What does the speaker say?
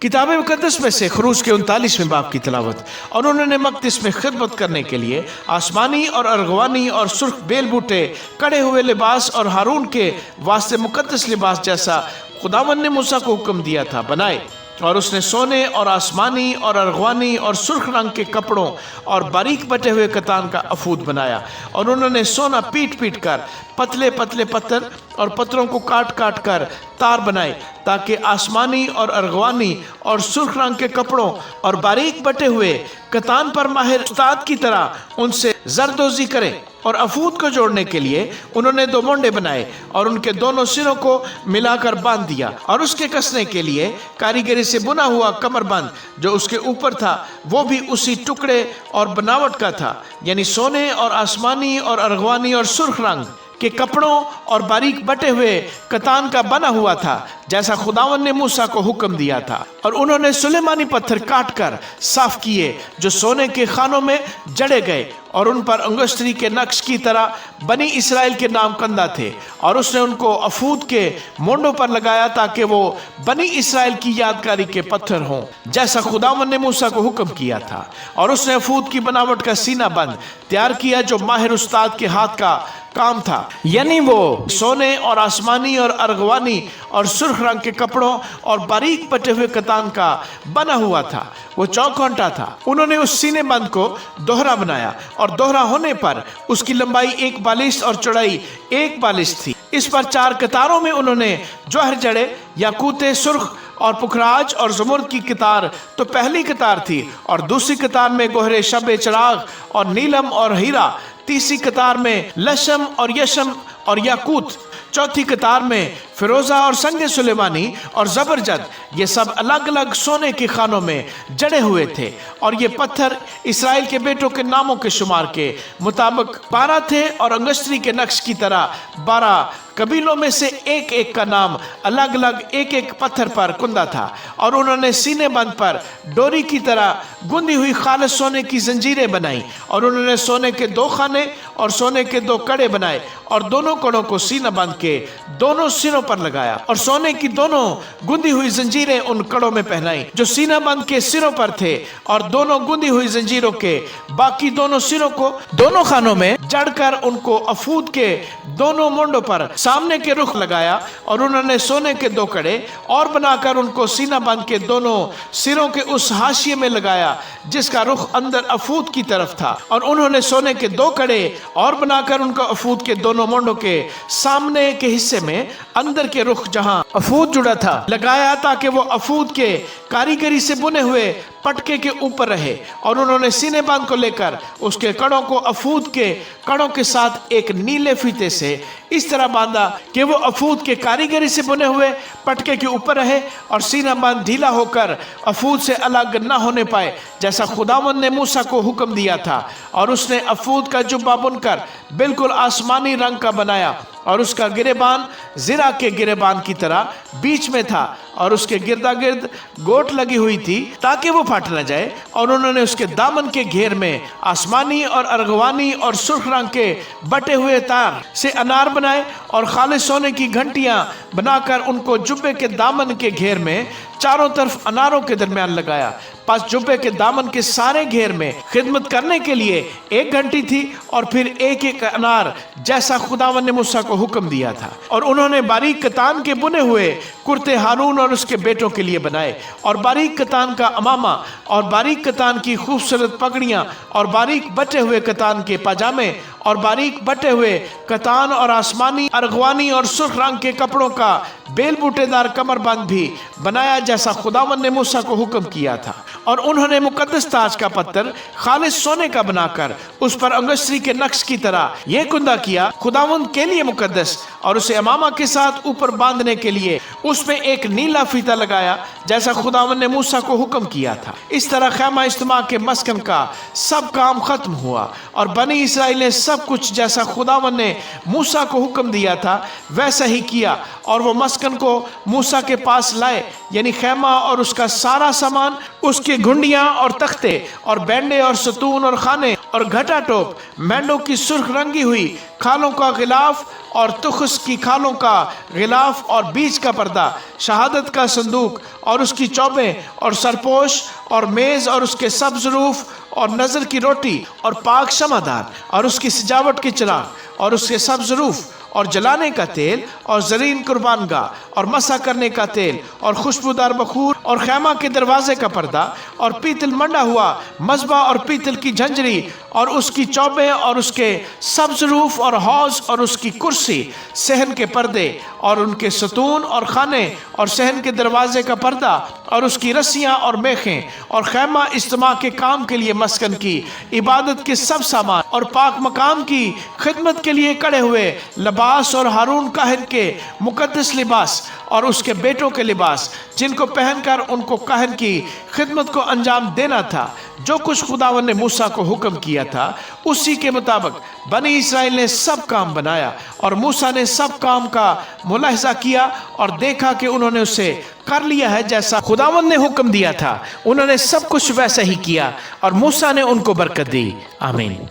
کتاب مقدس میں سے خروج کے 39ویں باب کی تلاوت۔ اور انہوں نے مقدس میں خدمت کرنے کے لیے آسمانی اور ارغوانی اور سرخ بیل بوٹے کڑے ہوئے لباس اور ہارون کے واسطے مقدس لباس جیسا خداوند نے موسیٰ کو حکم دیا تھا بنائے۔ اور اس نے سونے اور آسمانی اور ارغوانی اور سرخ رنگ کے کپڑوں اور باریک بٹے ہوئے کتان کا افود بنایا۔ اور انہوں نے سونا پیٹ پیٹ کر پتلے پتلے پتھر اور پتھروں کو کاٹ کاٹ کر تار بنائے، تاکہ آسمانی اور ارغوانی اور سرخ رنگ کے کپڑوں اور باریک بٹے ہوئے کتان پر ماہر استاد کی طرح ان سے زردوزی کرے۔ اور افود کو جوڑنے کے لیے انہوں نے 2 مونڈے بنائے اور ان کے دونوں سروں کو ملا کر باندھ دیا، اور اس کے کسنے کے لیے کاریگری سے بنا ہوا کمر بند جو اس کے اوپر تھا وہ بھی اسی ٹکڑے اور بناوٹ کا تھا، یعنی سونے اور آسمانی اور ارغوانی اور سرخ رنگ کے کپڑوں اور باریک بٹے ہوئے کتان کا بنا ہوا تھا، جیسا خداوند نے موسیٰ کو حکم دیا تھا۔ اور انہوں نے سلیمانی پتھر کاٹ کر صاف کیے جو سونے کے خانوں میں جڑے گئے، اور ان پر انگشتری کے نقش کی طرح بنی اسرائیل کے نام کندہ تھے۔ اور اس نے ان کو افود کے مونڈوں پر لگایا تاکہ وہ بنی اسرائیل کی یادگاری کے پتھر ہوں، جیسا خداوند نے موسیٰ کو حکم کیا تھا۔ اور اس نے افود کی بناوٹ کا سینہ بند تیار کیا جو ماہر استاد کے ہاتھ کا کام تھا، یعنی وہ سونے اور آسمانی اور ارغوانی اور سرخ رنگ کے کپڑوں اور باریک بٹے ہوئے کتان کا بنا ہوا تھا، وہ چوکھٹا تھا۔ انہوں نے اس سینے بند کو دوہرا بنایا، اور دوہرا ہونے پر اس کی لمبائی 1 بالشت اور چوڑائی 1 بالشت تھی۔ اس پر 4 قطاروں میں انہوں نے جوہر جڑے، یاقوت سرخ اور پکھراج اور زمرد کی قطار تو پہلی قطار تھی، اور دوسری قطار میں گوہر شب چراغ اور نیلم اور ہیرا، تیسری قطار میں لشم اور یشم اور یاقوت، چوتھی قطار میں فیروزہ اور سنگ سلیمانی اور زبرجد، یہ سب الگ الگ سونے کے خانوں میں جڑے ہوئے تھے۔ اور یہ پتھر اسرائیل کے بیٹوں کے ناموں کے شمار کے مطابق 12 تھے، اور انگشتری کے نقش کی طرح 12 قبیلوں میں سے ایک ایک کا نام الگ الگ ایک ایک پتھر پر کندہ تھا۔ اور انہوں نے سینے بند پر ڈوری کی طرح گندی ہوئی خالص سونے کی زنجیریں بنائیں، اور انہوں نے سونے کے 2 خانے اور سونے کے 2 کڑے بنائے، اور دونوں کڑوں کو سینہ بند کے دونوں سروں پر لگایا، اور سونے کی دونوں گندی ہوئی زنجیریں ان کڑوں میں پہنائیں جو سینہ بند کے سروں پر تھے، اور دونوں گندی ہوئی زنجیروں کے باقی دونوں سروں کو دونوں خانوں میں جڑ کر ان کو افود کے دونوں مونڈوں پر سامنے کے رخ لگایا۔ اور انہوں نے سونے کے 2 کڑے اور بنا کر ان کو سینہ بند کے دونوں سروں کے اس حاشیے میں لگایا جس کا رخ اندر افود کی طرف تھا، اور انہوں نے سونے کے 2 کڑے اور بنا کر ان کو افود کے دونوں مونڈوں کے سامنے کے حصے میں اندر کے رخ جہاں افود جڑا تھا لگایا، تاکہ وہ افود کے کاریگری سے بنے ہوئے پٹکے کے اوپر رہے۔ اور انہوں نے سینے بند کو لے کر اس کے کڑوں کو افود کے کڑوں کے ساتھ ایک نیلے فیتے سے اس طرح باندھا کہ وہ افود کے کاریگری سے بنے ہوئے پٹکے کے اوپر رہے، اور سینہ بند ڈھیلا ہو کر افود سے الگ نہ ہونے پائے، جیسا خداوند نے موسیٰ کو حکم دیا تھا۔ اور اس نے افود کا جبہ بن کر بالکل آسمانی رنگ کا بنایا، اور اس کا گریبان زرہ کے گریبان کی طرح بیچ میں تھا، اور اس کے گردا گرد گوٹ لگی ہوئی تھی تاکہ وہ پھٹ نہ جائے۔ اور انہوں نے اس کے دامن کے گھیر میں آسمانی اور ارغوانی اور سرخ رنگ کے بٹے ہوئے تار سے انار بنائے، اور خالص سونے کی گھنٹیاں بنا کر ان کو جبے کے دامن کے گھیر میں چاروں طرف اناروں کے درمیان لگایا۔ پس جبے کے دامن کے سارے گھیر میں خدمت کرنے کے لیے 1 گھنٹی تھی، اور پھر ایک ایک انار جیسا خداوند نے موسیٰ کو حکم دیا تھا۔ اور انہوں نے باریک کتان کے بنے ہوئے کرتے ہارون اور اس کے بیٹوں کے لیے بنائے، اور باریک کتان کا امامہ اور باریک کتان کی خوبصورت پگڑیاں اور باریک بٹے ہوئے کتان کے پاجامے اور باریک بٹے ہوئے کتان اور آسمانی ارغوانی اور سرخ رنگ کے کپڑوں کا بیل بوٹے دار کمر بند بھی بنایا جیسا خداوند نے موسیٰ کو حکم کیا تھا۔ اور انہوں نے مقدس تاج کا پتھر خالص سونے کا بنا کر اس پر انگشتری کے نقش کی طرح یہ کندہ کیا خداوند کے لیے مقدس، اور اسے امامہ کے ساتھ اوپر باندھنے کے لیے اس میں ایک نیلا فیتا لگایا جیسا خداوند نے موسیٰ کو حکم کیا تھا۔ اس طرح خیمہ اجتماع کے مسکن کا سب کام ختم ہوا، اور بنی اسرائیل نے سب کچھ جیسا خداوند نے موسیٰ کو حکم دیا تھا ویسا ہی کیا۔ اور وہ مسکن کو موسیٰ کے پاس لائے، یعنی خیمہ اور اس کا سارا سامان، اس کے گھنڈیاں اور تختے اور بینڈے اور ستون اور خانے اور گھٹا ٹوپ، مینڈوں کی سرخ رنگی ہوئی کھالوں کا غلاف اور تخس کی کھالوں کا غلاف اور بیچ کا پردہ، شہادت کا صندوق اور اس کی چوبیں اور سرپوش اور میز اور اس کے سبز روف اور نظر کی روٹی اور پاک شمعدان اور اس کی سجاوٹ کے چراغ اور اس کے سبز روف اور جلانے کا تیل اور زرین قربان گاہ اور مسح کرنے کا تیل اور خوشبودار بخور اور خیمہ کے دروازے کا پردہ اور پیتل منڈا ہوا مذبح اور پیتل کی جھنجری اور اس کی چوبیں اور اس کے سبز روف اور حوض اور اس کی کرسی، صحن کے پردے اور ان کے ستون اور خانے اور صحن کے دروازے کا پردہ اور اس کی رسیاں اور میخیں اور خیمہ اجتماع کے کام کے لیے مسکن کی عبادت کے سب سامان اور پاک مقام کی خدمت کے لیے کڑے ہوئے لباس اور ہارون کاہن کے مقدس لباس اور اس کے بیٹوں کے لباس جن کو پہن کر ان کو کاہن کی خدمت کو انجام دینا تھا، جو کچھ خداوند نے موسیٰ کو حکم کیا تھا اسی کے مطابق بنی اسرائیل نے سب کام بنایا، اور موسیٰ نے سب کام کا ملاحظہ کیا اور دیکھا کہ انہوں نے اسے کر لیا ہے جیسا خداوند نے حکم دیا تھا، انہوں نے سب کچھ ویسا ہی کیا اور موسیٰ نے ان کو برکت دی۔ آمین۔